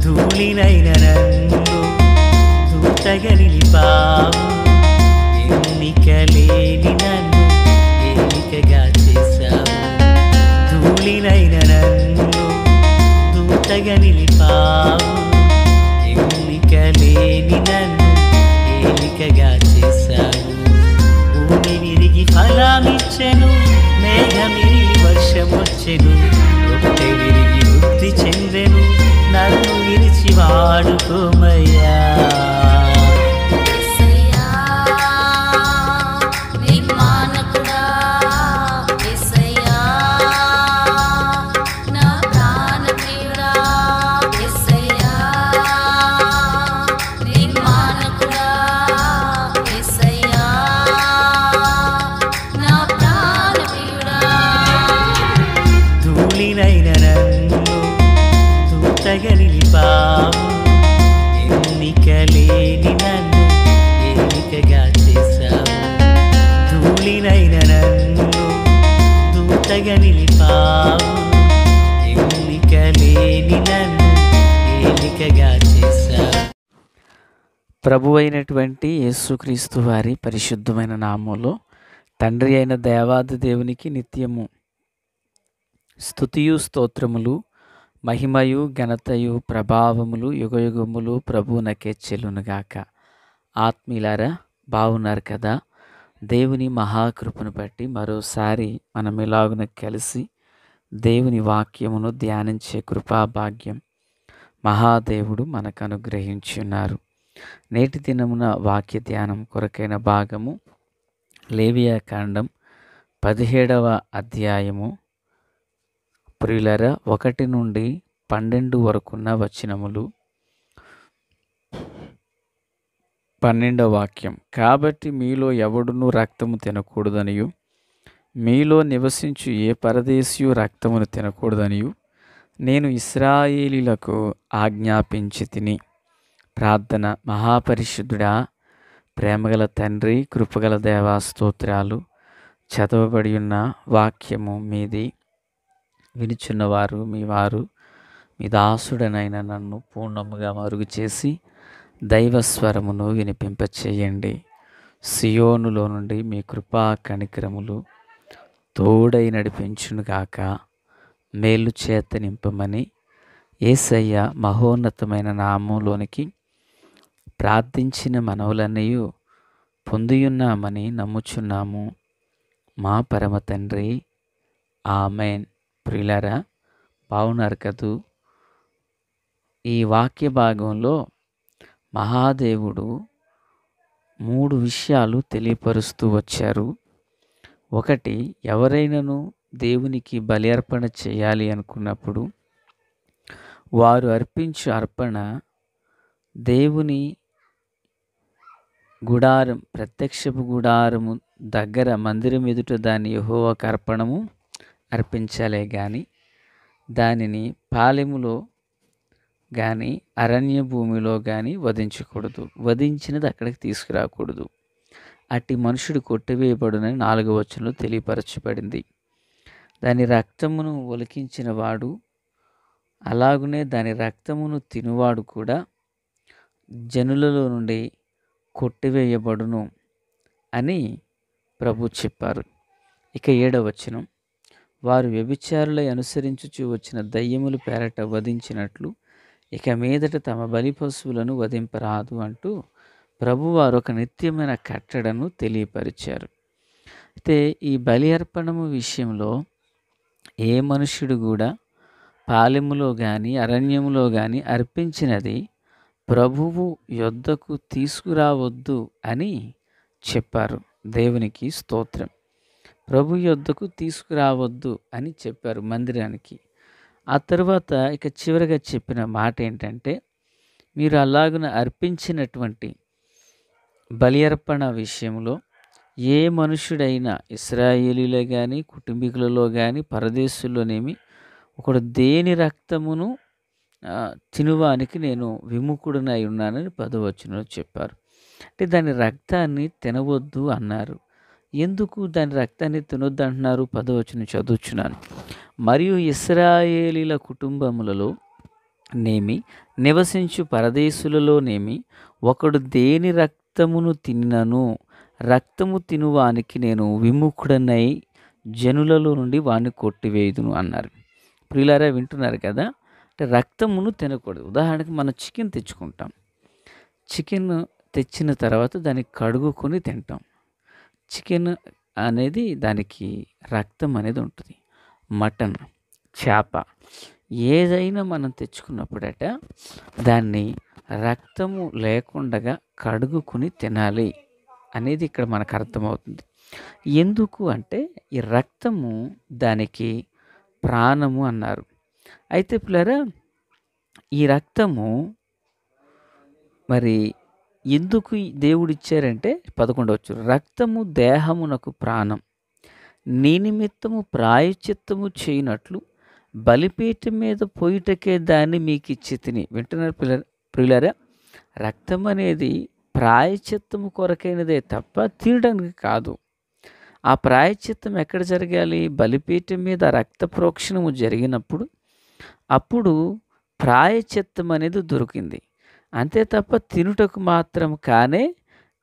ధూళినైన నన్ను దూతగా నిలిపావు. ఎన్నిక లేని నన్ను ఏలికగా చేశావు. ధూళినైన నన్ను దూతగా నిలిపావు. ఎన్నిక లేని నన్ను ఏలికగా చేశావు. భూమి విరిగి ఫలమిచ్చెను, మేఘమిరిగి వర్షమొచ్చెను. రొట్టె విరిగి వృద్ధి చెందెను, నన్ను విరిచి వాడుకోమయ్యా. ధూళినైన నన్ను దూతగా నిలిపావు. ఎన్నిక లేని నన్ను ఏలికగా చేశావు. ధూళినైన నన్ను దూతగా నిలిపావు. ఎన్నిక లేని నన్ను ఏలికగా చేశావు. ప్రభువైనటువంటి యేసుక్రీస్తు వారి పరిశుద్ధమైన నామములో తండ్రి అయిన దేవాది దేవునికి నిత్యము స్తుతియు స్తోత్రములు, మహిమయు ఘనతయు ప్రభావములు యుగయుగములు ప్రభువునకే చెల్లునుగాక. ఆత్మీయులారా, బాగున్నారు కదా? దేవుని మహాకృపను బట్టి మరోసారి మనం ఇలాగున కలిసి దేవుని వాక్యమును ధ్యానించే కృపాభాగ్యం మహాదేవుడు మనకు అనుగ్రహించున్నారు. నేటి దినమున వాక్య ధ్యానం కొరకైన భాగము లేవియాకాండం 17వ అధ్యాయము ప్రియులారా 1 నుండి 12 వరకున్న వచనములు. 12వ వాక్యం. కాబట్టి మీలో ఎవడునూ రక్తము తినకూడదనియు, మీలో నివసించు ఏ పరదేశియు రక్తమును తినకూడదనియు నేను ఇశ్రాయేలీయులకు ఆజ్ఞాపించి తిని. ప్రార్థన. మహాపరిశుద్ధుడా, ప్రేమగల తండ్రి, కృపగల దేవా, స్తోత్రాలు. చదవబడి ఉన్న వాక్యము మీది, వినుచున్నవారు మీ వారు, మీ దాసుడనైన నన్ను పూర్ణముగా మరుగు చేసి దైవస్వరమును వినిపింపచేయండి. సియోనులో నుండి మీ కృపా కనికరములు తోడై నడిపించునుగాక. మేలు చేత నింపమని యేసయ్య మహోన్నతమైన నామంలోనికి ప్రార్థించిన మనవులన్నీ పొందియున్నామని నమ్ముచున్నాము మా పరమ తండ్రి. ఆమెన్. ప్రియులారా, బాగున్నారు కదూ? ఈ వాక్య భాగంలో మహాదేవుడు 3 విషయాలు తెలియపరుస్తూ వచ్చారు. ఒకటి, ఎవరైనాను దేవునికి బలి అర్పణ చేయాలి అనుకున్నప్పుడు వారు అర్పించు అర్పణ దేవుని గుడారం, ప్రత్యక్షపు గుడారము దగ్గర మందిరం ఎదుట దాన్ని యెహోవాకు అర్పణము అర్పించాలే కానీ దానిని పాలెములో కానీ అరణ్య భూమిలో కానీ వధించకూడదు. వధించినది అక్కడికి తీసుకురాకూడదు. అట్టి మనుషుడు కొట్టివేయబడునని 4వ వచనంలో తెలియపరచబడింది. దాని రక్తమును ఒలికించిన వాడు, అలాగునే దాని రక్తమును తినువాడు కూడా జనులలో నుండి కొట్టివేయబడును అని ప్రభు చెప్పారు. ఇక 7వ వచనం. వారు వ్యభిచారులై అనుసరించుచూ వచ్చిన దయ్యములు పేరట వధించినట్లు ఇక మీదట తమ బలి పశువులను వధింపరాదు అంటూ ప్రభువారు ఒక నిత్యమైన కట్టడను తెలియపరిచారు. అయితే ఈ బలి అర్పణము విషయంలో ఏ మనుష్యుడు కూడా పాలెములో కానీ అరణ్యములో కానీ అర్పించినది ప్రభువు యొద్దకు తీసుకురావద్దు అని చెప్పారు. దేవునికి స్తోత్రం. ప్రభు యొద్దకు తీసుకురావద్దు అని చెప్పారు మందిరానికి. ఆ తర్వాత ఇక చివరిగా చెప్పిన మాట ఏంటంటే, మీరు అలాగున అర్పించినటువంటి బలి అర్పణ విషయంలో ఏ మనుషుడైనా ఇశ్రాయేలీలే కానీ కుటుంబీకులలో కానీ పరదేశుల్లోనేమి ఒకడు దేని రక్తమును తినువానికి నేను విముఖుడనై ఉన్నానని 10వ వచనంలో చెప్పారు. అంటే దాని రక్తాన్ని తినవద్దు అన్నారు. ఎందుకు దాని రక్తాన్ని తినొద్దు అంటున్నారు? 10వ వచనం చదువుచున్నాను. మరియు ఇశ్రాయేలీల కుటుంబములలో నేమి నివసించు పరదేశులలోనేమి ఒకడు దేని రక్తమును తిన్నను రక్తము తినువానికి నేను విముఖుడనై జనులలో నుండి వాణ్ణి కొట్టివేయుదును అన్నారు. ప్రియులారా, వింటున్నారు కదా? అంటే రక్తమును తినకూడదు. ఉదాహరణకి మనం చికెన్ తెచ్చుకుంటాం. చికెన్ తెచ్చిన తర్వాత దాన్ని కడుగుకొని తింటాం. చికెన్ అనేది దానికి రక్తం అనేది ఉంటుంది. మటన్, చేప ఏదైనా మనం తెచ్చుకున్నప్పుడట దాన్ని రక్తము లేకుండా కడుగుకొని తినాలి అనేది ఇక్కడ మనకు అర్థమవుతుంది. ఎందుకు అంటే ఈ రక్తము దానికి ప్రాణము అన్నారు. అయితే పిల్లరా, ఈ రక్తము మరి ఎందుకు దేవుడిచ్చారంటే 11వ రక్తము దేహమునకు ప్రాణం, నీ నిమిత్తము ప్రాయశ్చిత్తము చేయనట్లు బలిపీఠం మీద పోయిటకే దాన్ని మీకు ఇచ్చి తిని. వింటున్నారు ప్రియులారా? రక్తం అనేది ప్రాయశ్చిత్తము కొరకైనదే తప్ప తినడానికి కాదు. ఆ ప్రాయశ్చిత్తం ఎక్కడ జరగాలి? బలిపీఠం మీద రక్త ప్రోక్షణము జరిగినప్పుడు అప్పుడు ప్రాయశ్చిత్తం అనేది దొరికింది. అంతే తప్ప తినుటకు మాత్రం కానే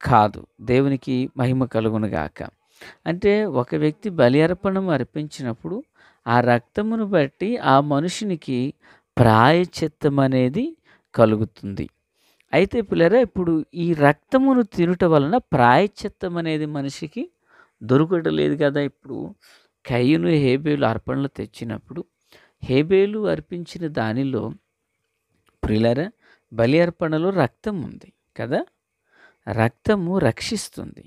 కాదు. దేవునికి మహిమ కలుగునుగాక. అంటే ఒక వ్యక్తి బలి అర్పణం అర్పించినప్పుడు ఆ రక్తమును బట్టి ఆ మనుషునికి ప్రాయశ్చిత్తం అనేది కలుగుతుంది. అయితే పిల్లరా, ఇప్పుడు ఈ రక్తమును తినుట వలన ప్రాయశ్చిత్తం అనేది మనిషికి దొరకడం లేదు కదా. ఇప్పుడు కయ్యను హేబేలు అర్పణలు తెచ్చినప్పుడు హేబేలు అర్పించిన దానిలో ప్రియులారా బలి అర్పణలో రక్తం ఉంది కదా. రక్తము రక్షిస్తుంది.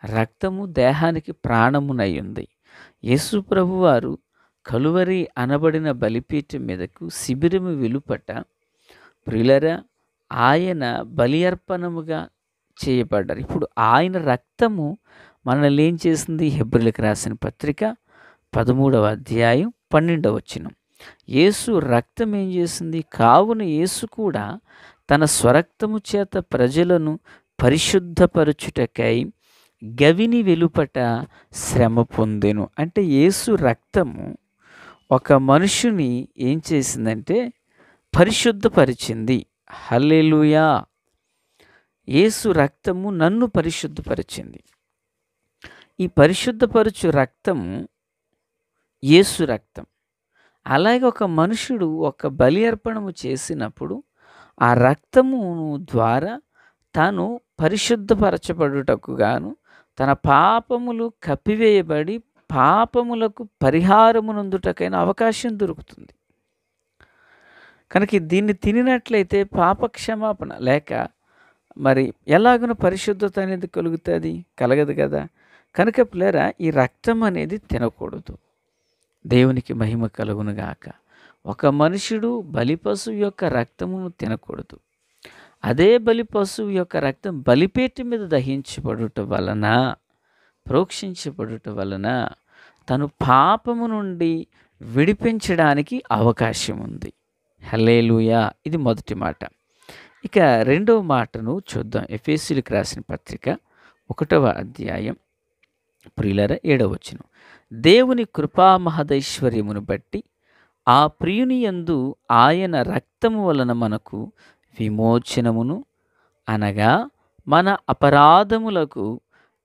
రక్తము దేహానికి ప్రాణమునయ్యుంది. యేసు ప్రభువారు కలువరి అనబడిన బలిపీఠం మీదకు శిబిరము వెలుపట ప్రియులారా ఆయన బలి అర్పణముగా చేయబడ్డారు. ఇప్పుడు ఆయన రక్తము మనల్ని ఏం చేసింది? హెబ్రీయులకు రాసిన పత్రిక 13వ అధ్యాయం 12వ వచనం. యేసు రక్తం ఏం చేసింది? కావున యేసు కూడా తన స్వరక్తము చేత ప్రజలను పరిశుద్ధపరచుటకై గవిని వెలుపట శ్రమ పొందెను. అంటే యేసు రక్తము ఒక మనుషుని ఏం చేసిందంటే పరిశుద్ధపరిచింది. హల్లెలూయా! యేసు రక్తము నన్ను పరిశుద్ధపరిచింది. ఈ పరిశుద్ధపరచు రక్తము యేసు రక్తం. అలాగే ఒక మనుషుడు ఒక బలి అర్పణము చేసినప్పుడు ఆ రక్తము ద్వారా తాను పరిశుద్ధపరచబడుటకు గాను తన పాపములు కప్పివేయబడి పాపములకు పరిహారమునందుటకైన అవకాశం దొరుకుతుంది. కనుక దీన్ని తినినట్లయితే పాప క్షమాపణ లేక మరి ఎలాగనో పరిశుద్ధత అనేది కలుగుతుంది? కలగదు కదా. కనుక పిల్లరా, ఈ రక్తం అనేది తినకూడదు. దేవునికి మహిమ కలుగునుగాక. ఒక మనుషుడు బలి పశువు యొక్క రక్తమును తినకూడదు. అదే బలి పశువు యొక్క రక్తం బలిపీఠం మీద దహించబడుట వలన ప్రోక్షించబడుట వలన తను పాపము నుండి విడిపించడానికి అవకాశం ఉంది. హల్లెలూయా! ఇది మొదటి మాట. ఇక రెండవ మాటను చూద్దాం. ఎఫెసీయులకు రాసిన పత్రిక 1వ అధ్యాయం ప్రియులారా 7వ వచనం. దేవుని కృపా మహదైశ్వర్యమును బట్టి ఆ ప్రియుని యందు ఆయన రక్తము వలన మనకు విమోచనమును అనగా మన అపరాధములకు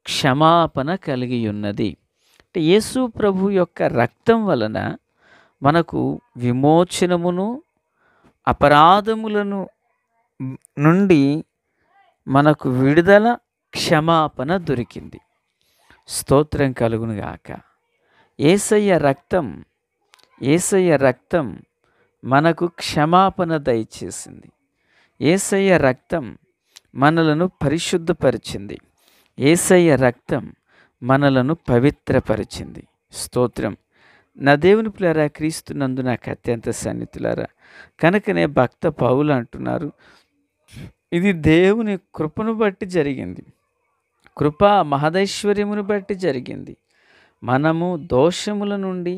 క్షమాపణ కలిగి ఉన్నది. అంటే యేసు ప్రభు యొక్క రక్తం వలన మనకు విమోచనమును అపరాధములను నుండి మనకు విడుదల క్షమాపణ దొరికింది. స్తోత్రం కలుగునుగాక. యేసయ్య రక్తం మనకు క్షమాపణ దయచేసింది. యేసయ్య రక్తం మనలను పరిశుద్ధపరిచింది. యేసయ్య రక్తం మనలను పవిత్రపరిచింది. స్తోత్రం. నా దేవుని పిల్లరా, క్రీస్తునందు నాకు అత్యంత సన్నిహితులారా, కనుకనే భక్త పౌలు అంటున్నారు, ఇది దేవుని కృపను బట్టి జరిగింది, కృపా మహదైశ్వర్యమును బట్టి జరిగింది. మనము దోషముల నుండి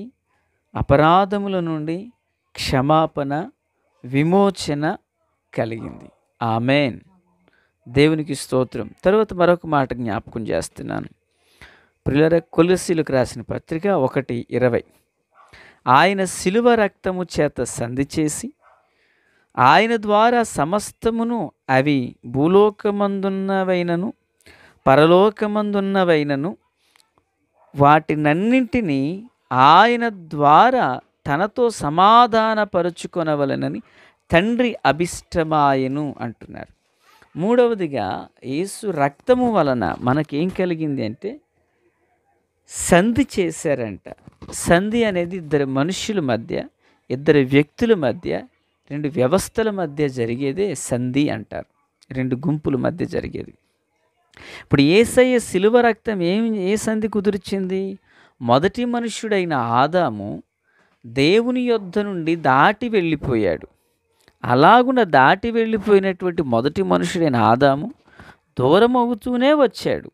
అపరాధముల నుండి క్షమాపణ విమోచన కలిగింది. ఆమేన్. దేవునికి స్తోత్రం. తర్వాత మరొక మాట జ్ఞాపకం చేస్తున్నాను. ప్రియులారా, కొలస్సీయులకు రాసిన పత్రిక 1:20. ఆయన శిలువ రక్తము చేత సంధి చేసి ఆయన ద్వారా సమస్తమును, అవి భూలోకమందున్నవైనను పరలోకమందున్నవైనను, వాటినన్నింటినీ ఆయన ద్వారా తనతో సమాధానపరుచుకొనవలెనని తండ్రి అభిష్టమాయెను అంటున్నారు. మూడవదిగా, యేసు రక్తము వలన మనకేం కలిగింది అంటే సంధి చేశారంట. సంధి అనేది ఇద్దరు మనుషుల మధ్య, ఇద్దరు వ్యక్తుల మధ్య, రెండు వ్యవస్థల మధ్య జరిగేదే సంధి అంటారు. రెండు గుంపుల మధ్య జరిగేది. ఇప్పుడు యేసయ్య శిలువ రక్తం ఏ సంధి కుదిర్చింది? మొదటి మనుష్యుడైన ఆదాము దేవుని యొద్ద నుండి దాటి వెళ్ళిపోయాడు. అలాగున దాటి వెళ్ళిపోయినటువంటి మొదటి మనుషుడైన ఆదాము దూరం అవుతూనే వచ్చాడు.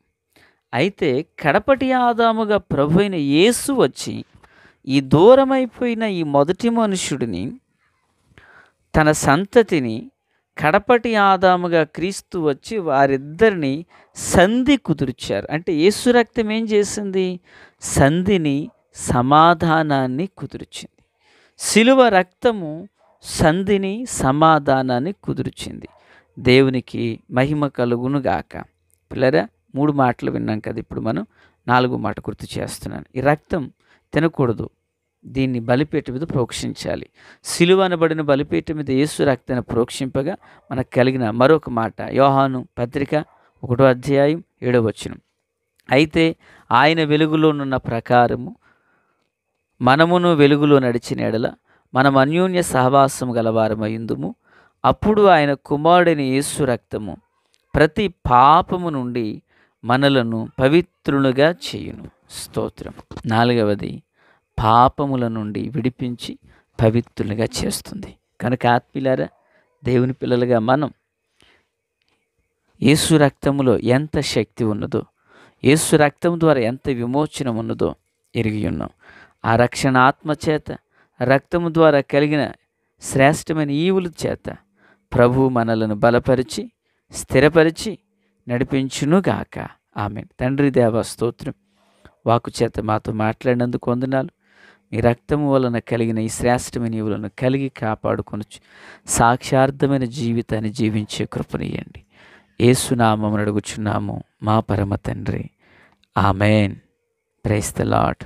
అయితే కడపటి ఆదాముగా ప్రభు అయిన యేసు వచ్చి ఈ దూరమైపోయిన ఈ మొదటి మనుషుడిని, తన సంతతిని, కడపటి ఆదాముగా క్రీస్తు వచ్చి వారిద్దరిని సంధి కుదుర్చారు. అంటే యేసు రక్తం ఏం చేసింది? సంధిని, సమాధానాన్ని కుదుర్చింది. శిలువ రక్తము సంధిని, సమాధానాన్ని కుదుర్చింది. దేవునికి మహిమ కలుగునుగాక. పిల్లరా, 3 మాటలు విన్నాం కదా. ఇప్పుడు మనం 4వ మాట గుర్తు చేస్తున్నాను. ఈ రక్తం తినకూడదు, దీన్ని బలిపీఠం మీద ప్రోక్షించాలి. సిలువ అనబడిన బలిపీఠం మీద యేసు రక్తాన్ని ప్రోక్షింపగా మనకు కలిగిన మరొక మాట యోహాను పత్రిక 1వ అధ్యాయం 7వ వచనం. అయితే ఆయన వెలుగులోనున్న ప్రకారము మనమును వెలుగులో నడిచిన ఎడల మనం అన్యోన్య సహవాసం గలవారమైందుము. అప్పుడు ఆయన కుమారుడైన యేసు రక్తము ప్రతి పాపము నుండి మనలను పవిత్రులుగా చేయును. స్తోత్రం. 4వది, పాపముల నుండి విడిపించి పవిత్రులుగా చేస్తుంది. కనుక ఆత్మీయులారా, దేవుని పిల్లలుగా మనం యేసు రక్తములో ఎంత శక్తి ఉన్నదో, యేసు రక్తం ద్వారా ఎంత విమోచనం ఉన్నదో ఎరిగి ఉన్నాం. ఆ రక్షణ ఆత్మ చేత, రక్తము ద్వారా కలిగిన శ్రేష్టమైన ఈవుల చేత ప్రభు మనలను బలపరిచి, స్థిరపరిచి నడిపించునుగాక. ఆమేన్. తండ్రి దేవ స్తోత్రం. వాక్కు చేత మాతో మాట్లాడినందుకు వందనాలు. మీ రక్తము వలన కలిగిన ఈ శ్రేష్టమైన ఈవులను కలిగి కాపాడుకొనొచ్చు సాక్షార్థమైన జీవితాన్ని జీవించే కృపనియండి. యేసు నామమున అడుగుచున్నాము మా పరమ తండ్రి. ఆమేన్. Praise the lord.